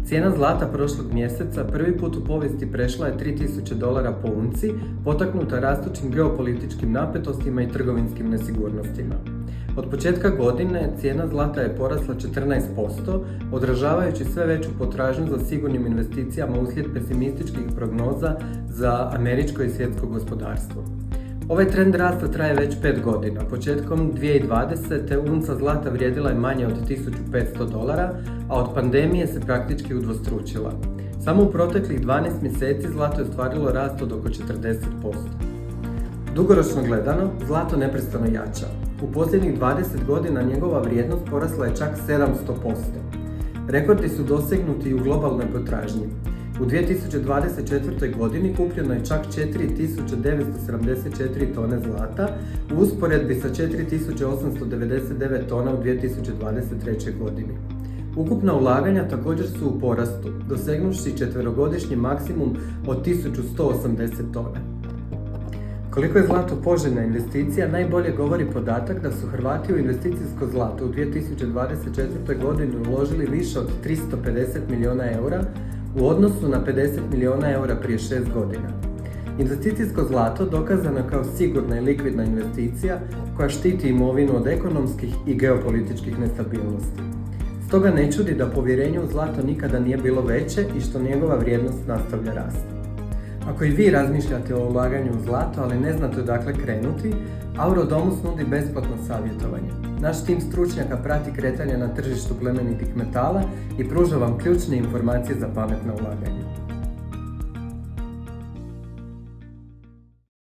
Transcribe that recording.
Cijena zlata prošlog mjeseca prvi put u povijesti prešla je $3000 po unci, potaknuta rastućim geopolitičkim napetostima i trgovinskim nesigurnostima. Od početka godine cijena zlata je porasla 14%, odražavajući sve veću potražnju za sigurnim investicijama uslijed pesimističkih prognoza za američko i svjetsko gospodarstvo. Ovaj trend rasta traje već 5 godina. Početkom 2020. unca zlata vrijedila je manje od $1500, a od pandemije se praktički udvostručila. Samo u proteklih 12 mjeseci zlato je ostvarilo rast od oko 40%. Dugoročno gledano, zlato neprestano jača. U posljednjih 20 godina njegova vrijednost porasla je čak 700%. Rekordi su dosegnuti i u globalnoj potražnji. U 2024. godini kupljeno je čak 4974 tone zlata u usporedbi sa 4899 tona u 2023. godini. Ukupna ulaganja također su u porastu, dosegnuši četverogodišnji maksimum od 1180 tona. Koliko je zlato poželjna investicija, najbolje govori podatak da su Hrvati u investicijsko zlato u 2024. godini uložili više od 350 milijuna eura u odnosu na 50 milijuna eura prije 6 godina. Investicijsko zlato dokazano je kao sigurna i likvidna investicija koja štiti imovinu od ekonomskih i geopolitičkih nestabilnosti. Stoga ne čudi da povjerenje u zlato nikada nije bilo veće i što njegova vrijednost nastavlja rasti. Ako i vi razmišljate o ulaganju u zlato, ali ne znate odakle krenuti, Aurodomus nudi besplatno savjetovanje. Naš tim stručnjaka prati kretanje na tržištu plemenitih metala i pruža vam ključne informacije za pametna ulaganja.